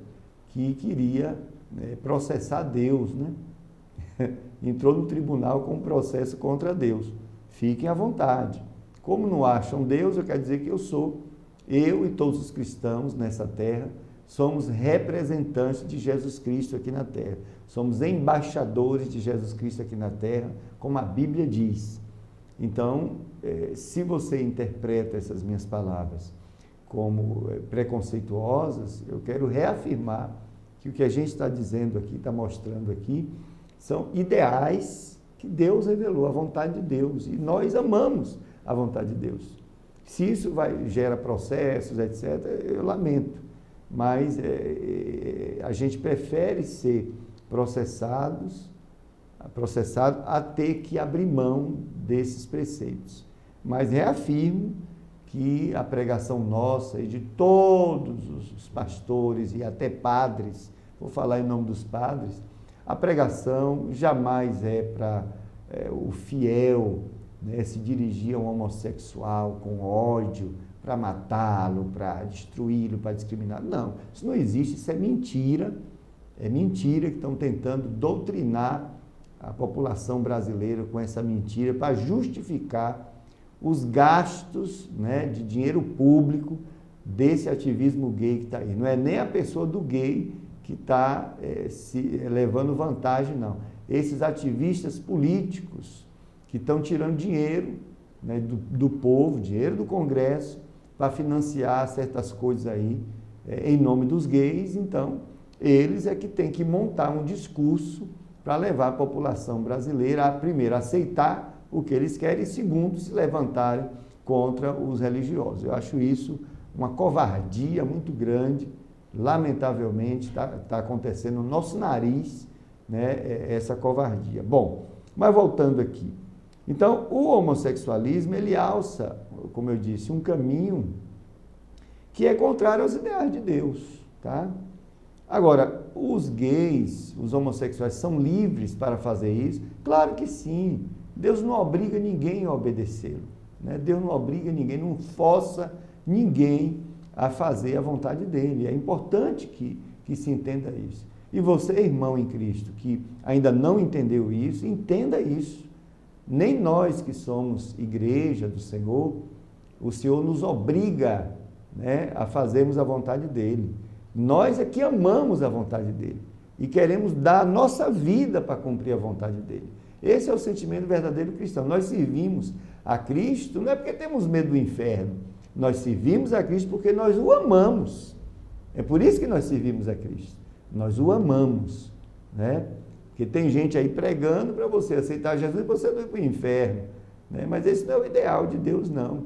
que queria processar Deus, né? Entrou no tribunal com um processo contra Deus. Fiquem à vontade. Como não acham Deus, eu quero dizer que eu e todos os cristãos nessa terra, somos representantes de Jesus Cristo aqui na terra. Somos embaixadores de Jesus Cristo aqui na terra, como a Bíblia diz. Então, se você interpreta essas minhas palavras como preconceituosas, eu quero reafirmar que o que a gente está dizendo aqui, está mostrando aqui, São ideais que Deus revelou, a vontade de Deus. E nós amamos a vontade de Deus. Se isso gera processos, etc., eu lamento. Mas a gente prefere ser processado a ter que abrir mão desses preceitos. Mas reafirmo que a pregação nossa e de todos os pastores e até padres, vou falar em nome dos padres, a pregação jamais é para o fiel, né, se dirigir a um homossexual com ódio, para matá-lo, para destruí-lo, para discriminar. Não, isso não existe, isso é mentira. É mentira que estão tentando doutrinar a população brasileira com essa mentira para justificar os gastos, né, de dinheiro público desse ativismo gay que está aí. Não é nem a pessoa do gay que está levando vantagem, não. Esses ativistas políticos que estão tirando dinheiro, né, do povo, dinheiro do Congresso, para financiar certas coisas aí em nome dos gays. Então, eles é que têm que montar um discurso para levar a população brasileira a, primeiro, aceitar o que eles querem e, segundo, se levantarem contra os religiosos. Eu acho isso uma covardia muito grande. Lamentavelmente, está acontecendo no nosso nariz, né, essa covardia. Bom, mas voltando aqui. Então, o homossexualismo, ele alça, como eu disse, um caminho que é contrário aos ideais de Deus, tá? Agora, os gays, os homossexuais, são livres para fazer isso? Claro que sim. Deus não obriga ninguém a obedecê-lo, né? Deus não obriga ninguém, não força ninguém a fazer a vontade dele. É importante que se entenda isso. E você, irmão em Cristo, que ainda não entendeu isso, entenda isso. Nem nós que somos igreja do Senhor, o Senhor nos obriga, né, a fazermos a vontade dele. Nós é que amamos a vontade dele e queremos dar a nossa vida para cumprir a vontade dele. Esse é o sentimento verdadeiro cristão. Nós servimos a Cristo não é porque temos medo do inferno. Nós servimos a Cristo porque nós o amamos. É por isso que nós servimos a Cristo. Nós o amamos, né? Porque tem gente aí pregando para você aceitar Jesus e você não ir para o inferno, né? Mas esse não é o ideal de Deus, não.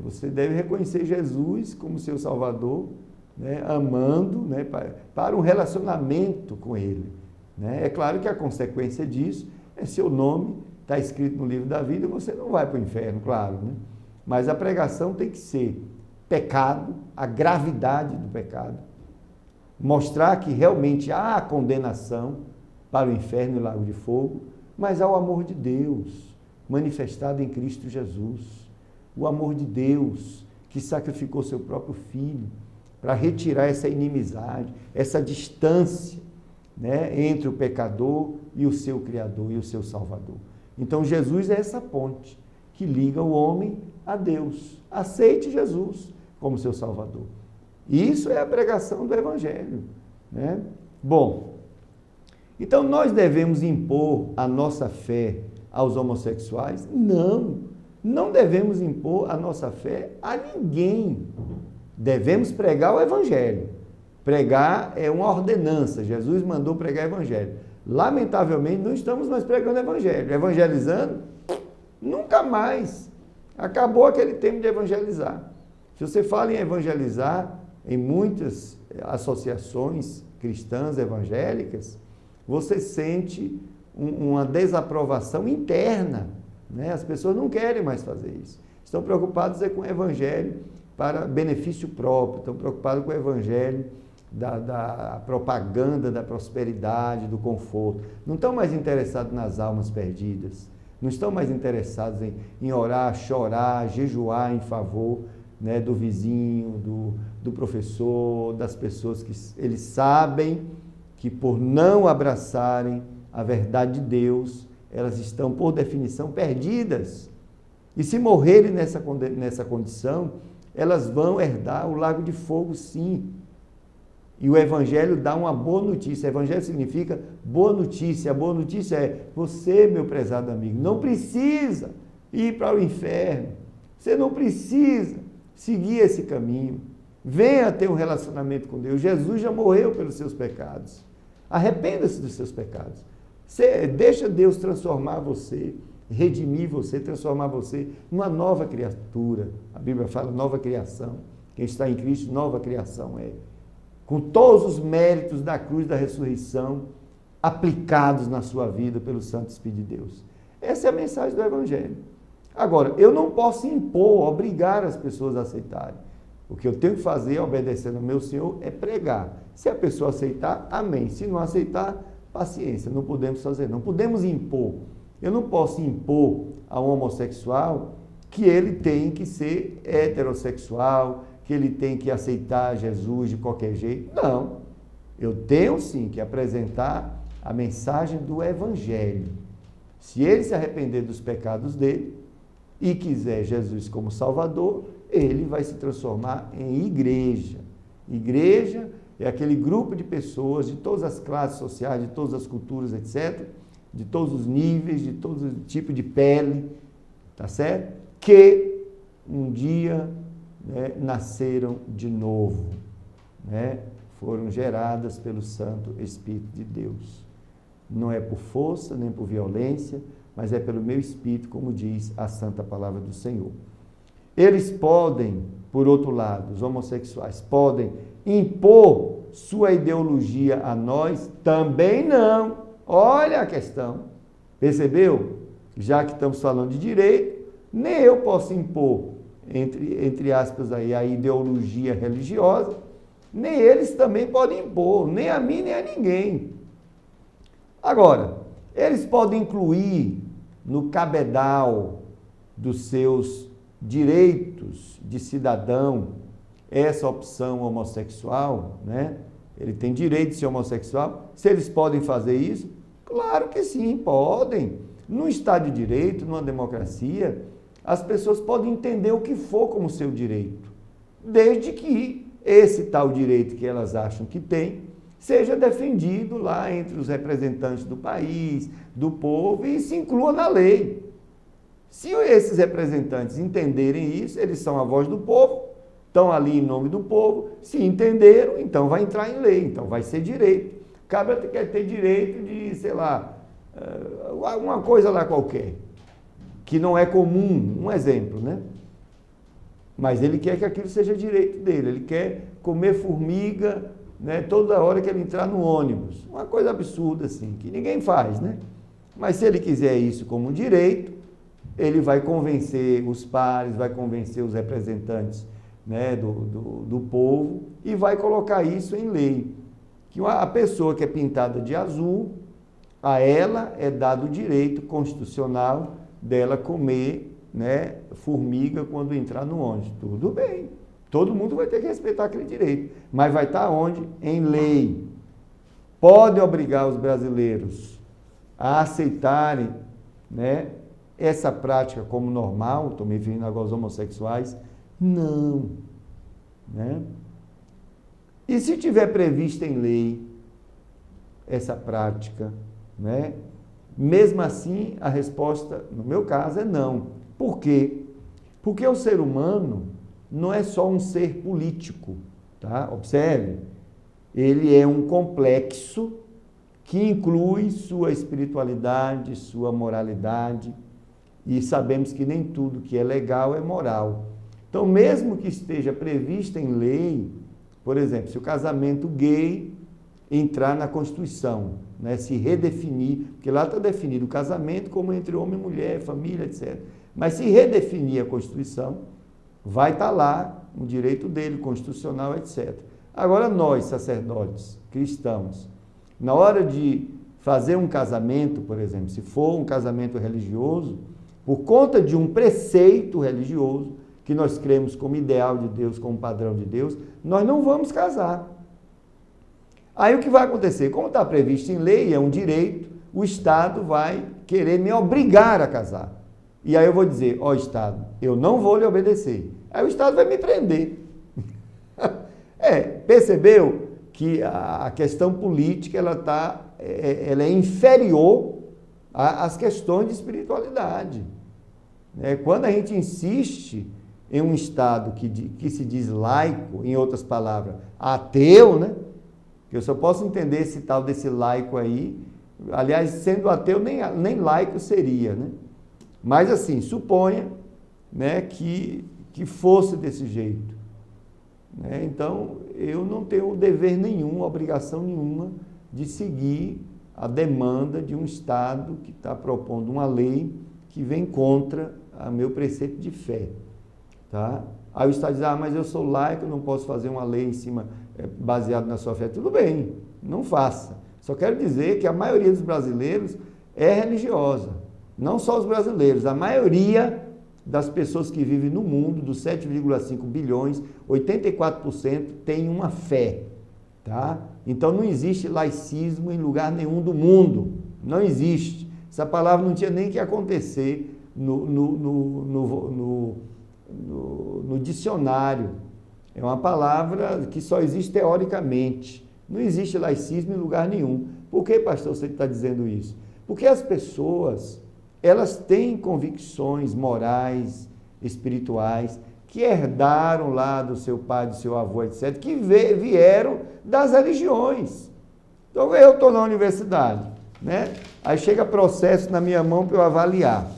Você deve reconhecer Jesus como seu Salvador, né? Amando, né? Para um relacionamento com Ele, né? É claro que a consequência disso é seu nome está escrito no livro da vida e você não vai para o inferno, claro, né? Mas a pregação tem que ser pecado, a gravidade do pecado, mostrar que realmente há condenação para o inferno e lago de fogo, mas há o amor de Deus manifestado em Cristo Jesus. O amor de Deus que sacrificou seu próprio Filho para retirar essa inimizade, essa distância, né, entre o pecador e o seu Criador e o seu Salvador. Então Jesus é essa ponte que liga o homem a Deus. Aceite Jesus como seu Salvador. Isso é a pregação do Evangelho, né? Bom, então nós devemos impor a nossa fé aos homossexuais? Não, não devemos impor a nossa fé a ninguém. Devemos pregar o Evangelho. Pregar é uma ordenança, Jesus mandou pregar o Evangelho. Lamentavelmente, não estamos mais pregando o Evangelho. Evangelizando? Nunca mais. Acabou aquele tempo de evangelizar. Se você fala em evangelizar, em muitas associações cristãs evangélicas, você sente uma desaprovação interna, né? As pessoas não querem mais fazer isso. Estão preocupadas com o evangelho para benefício próprio, estão preocupados com o evangelho da propaganda da prosperidade, do conforto. Não estão mais interessados nas almas perdidas, não estão mais interessados em orar, chorar, jejuar em favor, né, do vizinho, do professor, das pessoas que eles sabem que por não abraçarem a verdade de Deus, elas estão, por definição, perdidas. E se morrerem nessa condição, elas vão herdar o lago de fogo, sim. E o Evangelho dá uma boa notícia. Evangelho significa boa notícia. A boa notícia é, você, meu prezado amigo, não precisa ir para o inferno. Você não precisa seguir esse caminho. Venha ter um relacionamento com Deus. Jesus já morreu pelos seus pecados. Arrependa-se dos seus pecados. Deixa Deus transformar você, redimir você, transformar você numa nova criatura. A Bíblia fala nova criação. Quem está em Cristo, nova criação é. Com todos os méritos da cruz da ressurreição aplicados na sua vida pelo Santo Espírito de Deus. Essa é a mensagem do Evangelho. Agora, eu não posso impor, obrigar as pessoas a aceitarem. O que eu tenho que fazer, obedecendo ao meu Senhor, é pregar. Se a pessoa aceitar, amém. Se não aceitar, paciência. Não podemos fazer, não podemos impor. Eu não posso impor ao homossexual que ele tem que ser heterossexual, que ele tem que aceitar Jesus de qualquer jeito. Não. Eu tenho sim que apresentar a mensagem do Evangelho. Se ele se arrepender dos pecados dele e quiser Jesus como Salvador, ele vai se transformar em igreja. Igreja é aquele grupo de pessoas de todas as classes sociais, de todas as culturas, etc., de todos os níveis, de todo tipo de pele, tá certo? Que um dia, né, nasceram de novo, né? Foram geradas pelo Santo Espírito de Deus. Não é por força, nem por violência, mas é pelo meu Espírito, como diz a Santa Palavra do Senhor. Eles podem, por outro lado, os homossexuais, podem impor sua ideologia a nós? Também não. Olha a questão. Percebeu? Já que estamos falando de direito, nem eu posso impor, entre aspas, aí, a ideologia religiosa, nem eles também podem impor, nem a mim, nem a ninguém. Agora, eles podem incluir no cabedal dos seus direitos de cidadão essa opção homossexual, né? Ele tem direito de ser homossexual. Se eles podem fazer isso, claro que sim, podem. Num Estado de Direito, numa democracia, as pessoas podem entender o que for como seu direito, desde que esse tal direito que elas acham que tem seja defendido lá entre os representantes do país, do povo, e se inclua na lei. Se esses representantes entenderem isso, eles são a voz do povo, estão ali em nome do povo, se entenderam, então vai entrar em lei, então vai ser direito. O cabra quer ter direito de, sei lá, uma coisa lá qualquer, que não é comum, um exemplo, né? Mas ele quer que aquilo seja direito dele, ele quer comer formiga, né, toda hora que ele entrar no ônibus. Uma coisa absurda assim, que ninguém faz, né? Mas se ele quiser isso como um direito, ele vai convencer os pares, vai convencer os representantes, né, do povo e vai colocar isso em lei. Que a pessoa que é pintada de azul, a ela é dado o direito constitucional dela comer, né, formiga quando entrar no ônibus. Tudo bem. Todo mundo vai ter que respeitar aquele direito. Mas vai estar onde? Em lei. Pode obrigar os brasileiros a aceitarem, né, essa prática como normal, estou me referindo agora aos homossexuais? Não. Né? E se tiver prevista em lei essa prática, né, mesmo assim, a resposta, no meu caso, é não. Por quê? Porque o ser humano não é só um ser político, tá? Observe, ele é um complexo que inclui sua espiritualidade, sua moralidade, e sabemos que nem tudo que é legal é moral. Então, mesmo que esteja prevista em lei, por exemplo, se o casamento gay entrar na Constituição, né, se redefinir, porque lá está definido o casamento como entre homem e mulher, família, etc. Mas se redefinir a Constituição, vai estar lá o direito dele, constitucional, etc. Agora, nós, sacerdotes cristãos, na hora de fazer um casamento, por exemplo, se for um casamento religioso, por conta de um preceito religioso, que nós cremos como ideal de Deus, como padrão de Deus, nós não vamos casar. Aí o que vai acontecer? Como está previsto em lei, é um direito, o Estado vai querer me obrigar a casar. E aí eu vou dizer, ó Estado, eu não vou lhe obedecer. Aí o Estado vai me prender. Percebeu que a questão política ela é inferior às questões de espiritualidade. Quando a gente insiste em um Estado que se diz laico, em outras palavras, ateu, né? Que eu só posso entender esse tal desse laico aí Aliás, sendo ateu, nem laico seria, né? Mas assim, suponha, né, que fosse desse jeito, né? Então, eu não tenho dever nenhum, obrigação nenhuma de seguir a demanda de um Estado que está propondo uma lei que vem contra o meu preceito de fé, tá? Aí o Estado diz, mas eu sou laico, não posso fazer uma lei em cima, baseado na sua fé. Tudo bem, não faça. Só quero dizer que a maioria dos brasileiros é religiosa. Não só os brasileiros, a maioria das pessoas que vivem no mundo, dos 7,5 bilhões, 84% tem uma fé, tá? Então não existe laicismo em lugar nenhum do mundo, não existe. Essa palavra não tinha nem que acontecer no dicionário. É uma palavra que só existe teoricamente. Não existe laicismo em lugar nenhum. Por que, pastor, você está dizendo isso? Porque as pessoas, elas têm convicções morais, espirituais, que herdaram lá do seu pai, do seu avô, etc., que vieram das religiões. Então, eu estou na universidade, né? Aí chega processo na minha mão para eu avaliar,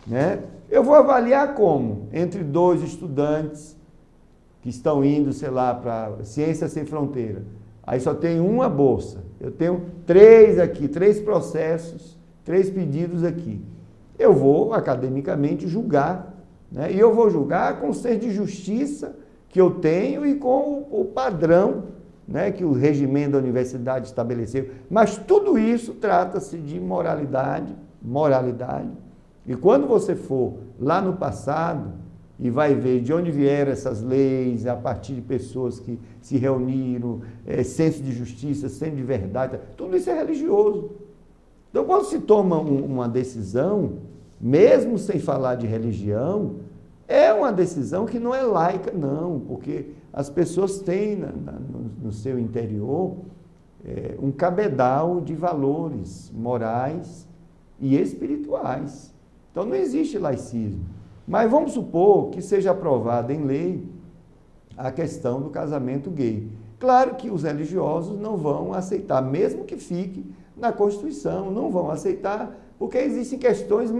né? Eu vou avaliar como? Entre dois estudantes que estão indo, sei lá, para Ciências Sem Fronteira. Aí só tem uma bolsa. Eu tenho 3 aqui, 3 processos, 3 pedidos aqui. Eu vou, academicamente, julgar, né? E eu vou julgar com o senso de justiça que eu tenho e com o padrão, né, que o regimento da universidade estabeleceu. Mas tudo isso trata-se de moralidade. E quando você for lá no passado e vai ver de onde vieram essas leis, a partir de pessoas que se reuniram, senso de justiça, senso de verdade, tudo isso é religioso. Então, quando se toma uma decisão, mesmo sem falar de religião, é uma decisão que não é laica, não, porque as pessoas têm no seu interior um cabedal de valores morais e espirituais. Então, não existe laicismo. Mas vamos supor que seja aprovada em lei a questão do casamento gay. Claro que os religiosos não vão aceitar, mesmo que fique na Constituição, não vão aceitar, porque existem questões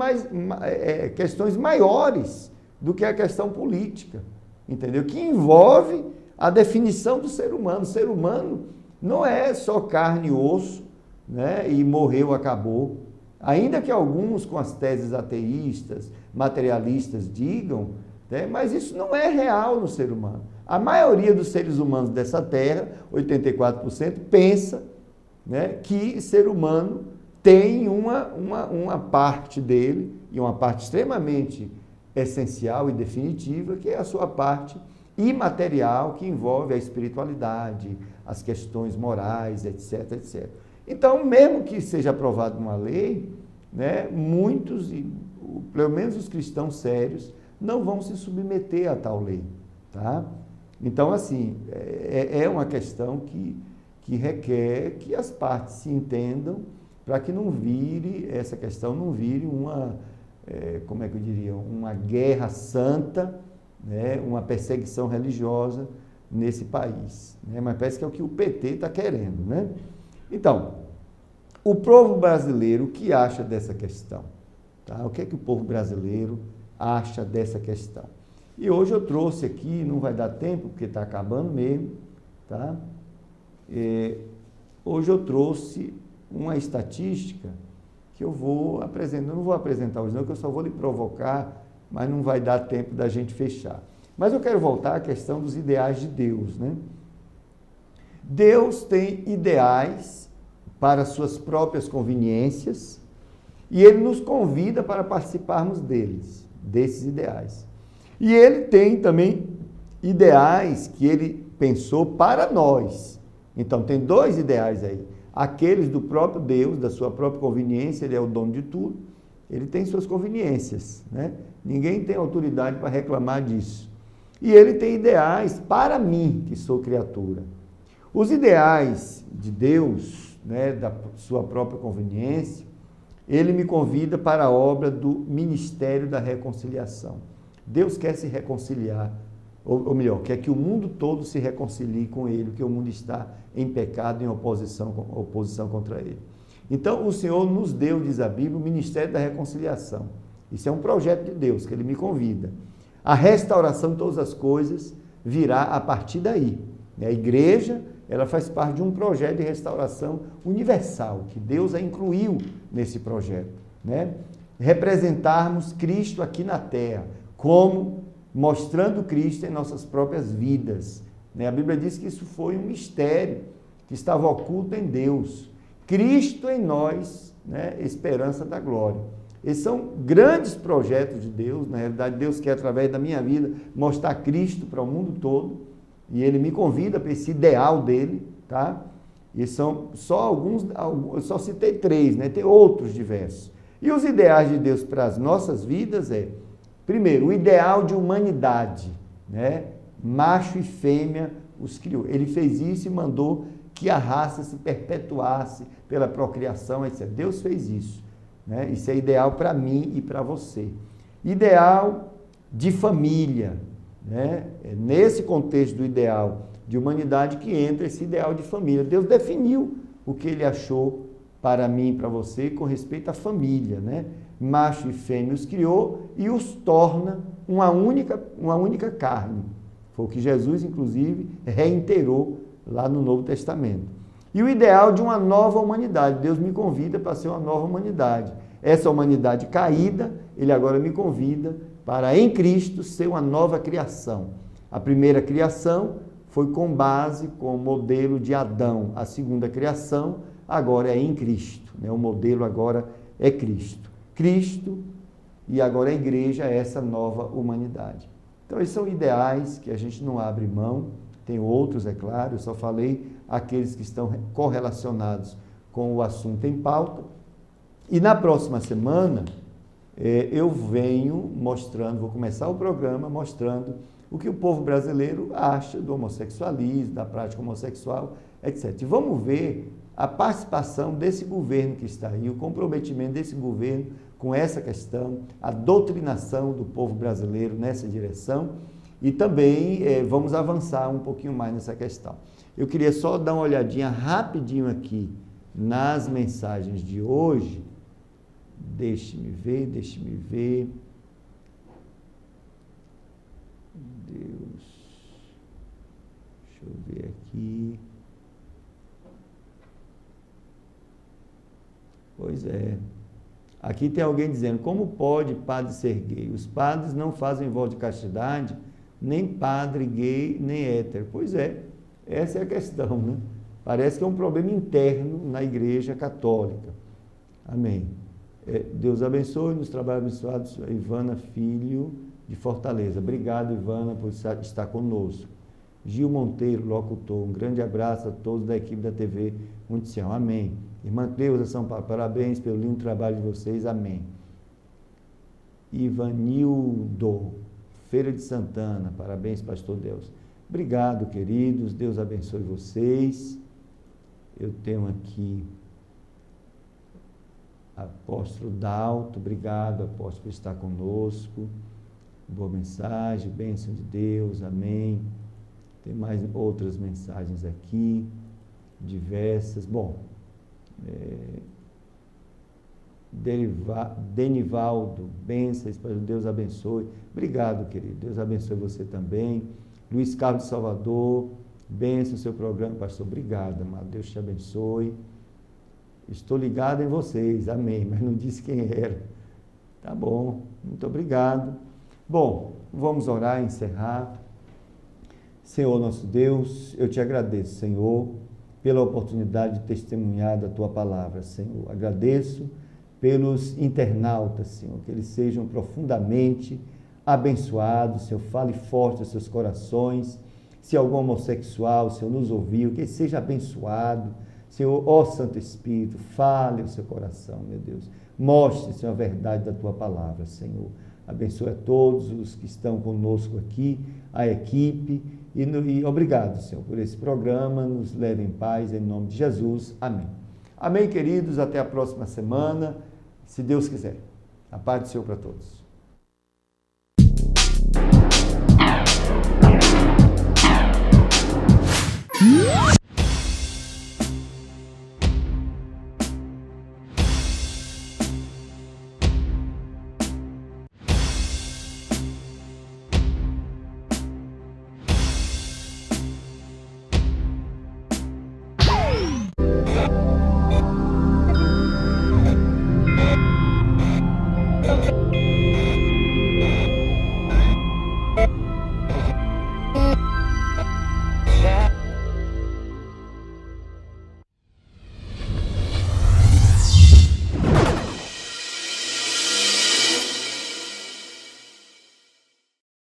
maiores do que a questão política, entendeu? Que envolve a definição do ser humano. O ser humano não é só carne e osso, né? E morreu, acabou. Ainda que alguns com as teses ateístas, materialistas digam, né? Mas isso não é real no ser humano. A maioria dos seres humanos dessa terra, 84%, pensa, né, que ser humano tem uma parte dele, e uma parte extremamente essencial e definitiva, que é a sua parte imaterial, que envolve a espiritualidade, as questões morais, etc, etc. Então, mesmo que seja aprovada uma lei, né, muitos, pelo menos os cristãos sérios, não vão se submeter a tal lei, tá? Então, assim, é uma questão que requer que as partes se entendam para que não vire, essa questão não vire como é que eu diria, uma guerra santa, né, uma perseguição religiosa nesse país, né? Mas parece que é o que o PT está querendo, né? Então, o povo brasileiro, o que acha dessa questão? Tá? O que é que o povo brasileiro acha dessa questão? E hoje eu trouxe aqui, não vai dar tempo, porque está acabando mesmo, tá? Hoje eu trouxe uma estatística que eu vou apresentar. Eu não vou apresentar hoje não, que eu só vou lhe provocar, mas não vai dar tempo da gente fechar. Mas eu quero voltar à questão dos ideais de Deus, né? Deus tem ideais para suas próprias conveniências e Ele nos convida para participarmos desses ideais. E Ele tem também ideais que Ele pensou para nós. Então, tem 2 ideais aí. Aqueles do próprio Deus, da sua própria conveniência, Ele é o dono de tudo, Ele tem suas conveniências, né? Ninguém tem autoridade para reclamar disso. E Ele tem ideais para mim, que sou criatura. Os ideais de Deus, né, da sua própria conveniência, Ele me convida para a obra do ministério da reconciliação. Deus quer se reconciliar, ou melhor, quer que o mundo todo se reconcilie com Ele, porque o mundo está em pecado, em oposição contra Ele. Então, o Senhor nos deu, diz a Bíblia, o ministério da reconciliação. Isso é um projeto de Deus, que Ele me convida. A restauração de todas as coisas virá a partir daí. A igreja, ela faz parte de um projeto de restauração universal, que Deus a incluiu nesse projeto, né? Representarmos Cristo aqui na terra, como mostrando Cristo em nossas próprias vidas, né? A Bíblia diz que isso foi um mistério que estava oculto em Deus. Cristo em nós, né? Esperança da glória. Esses são grandes projetos de Deus. Na realidade, Deus quer, através da minha vida, mostrar Cristo para o mundo todo, e Ele me convida para esse ideal dele, tá? E são só alguns, eu só citei 3, né? Tem outros diversos. E os ideais de Deus para as nossas vidas primeiro, o ideal de humanidade, né? Macho e fêmea os criou. Ele fez isso e mandou que a raça se perpetuasse pela procriação, etc. Deus fez isso, né? Isso é ideal para mim e para você. Ideal de família, né? É nesse contexto do ideal de humanidade que entra esse ideal de família. Deus definiu o que Ele achou para mim e para você com respeito à família, né? Macho e fêmea os criou e os torna uma única carne. Foi o que Jesus, inclusive, reiterou lá no Novo Testamento. E o ideal de uma nova humanidade. Deus me convida para ser uma nova humanidade. Essa humanidade caída, Ele agora me convida para, em Cristo, ser uma nova criação. A primeira criação foi com base, com o modelo de Adão. A segunda criação agora é em Cristo, né? O modelo agora é Cristo. Cristo e agora a igreja é essa nova humanidade. Então, esses são ideais que a gente não abre mão. Tem outros, é claro, eu só falei aqueles que estão correlacionados com o assunto em pauta. E na próxima semana, eu venho mostrando, vou começar o programa mostrando o que o povo brasileiro acha do homossexualismo, da prática homossexual, etc. E vamos ver a participação desse governo que está aí, o comprometimento desse governo com essa questão, a doutrinação do povo brasileiro nessa direção, e também vamos avançar um pouquinho mais nessa questão. Eu queria só dar uma olhadinha rapidinho aqui nas mensagens de hoje. Deixe-me ver. Deixa eu ver aqui. Pois é. Aqui tem alguém dizendo, como pode padre ser gay? Os padres não fazem voto de castidade, nem padre gay, nem hétero. Pois é, essa é a questão, né? Parece que é um problema interno na Igreja Católica. Amém. Deus abençoe, nos trabalhos abençoados, Ivana Filho, de Fortaleza. Obrigado, Ivana, por estar conosco. Gil Monteiro, locutor, um grande abraço a todos da equipe da TV Municial. Amém. Irmã Cleusa São Paulo, parabéns pelo lindo trabalho de vocês. Amém. Ivanildo, Feira de Santana, parabéns, pastor Deus. Obrigado, queridos, Deus abençoe vocês. Eu tenho aqui apóstolo Dalto, obrigado, apóstolo, por estar conosco. Boa mensagem, bênção de Deus, amém. Tem mais outras mensagens aqui, diversas. Bom, Denivaldo, bênçãos, Deus abençoe. Obrigado, querido, Deus abençoe você também. Luiz Carlos de Salvador, bênção no seu programa, pastor. Obrigado, amado, Deus te abençoe. Estou ligado em vocês, amém, mas não disse quem era. Tá bom, muito obrigado. Bom, vamos orar, encerrar. Senhor nosso Deus, eu te agradeço, Senhor, pela oportunidade de testemunhar da tua palavra, Senhor. Agradeço pelos internautas, Senhor, que eles sejam profundamente abençoados, Senhor. Fale forte aos seus corações. Se algum homossexual, Senhor, nos ouviu, que ele seja abençoado. Senhor, ó Santo Espírito, fale ao seu coração, meu Deus. Mostre, Senhor, a verdade da tua palavra, Senhor. Abençoe a todos os que estão conosco aqui, a equipe, e obrigado, Senhor, por esse programa. Nos leve em paz, em nome de Jesus. Amém. Amém, queridos. Até a próxima semana, se Deus quiser. A paz do Senhor para todos.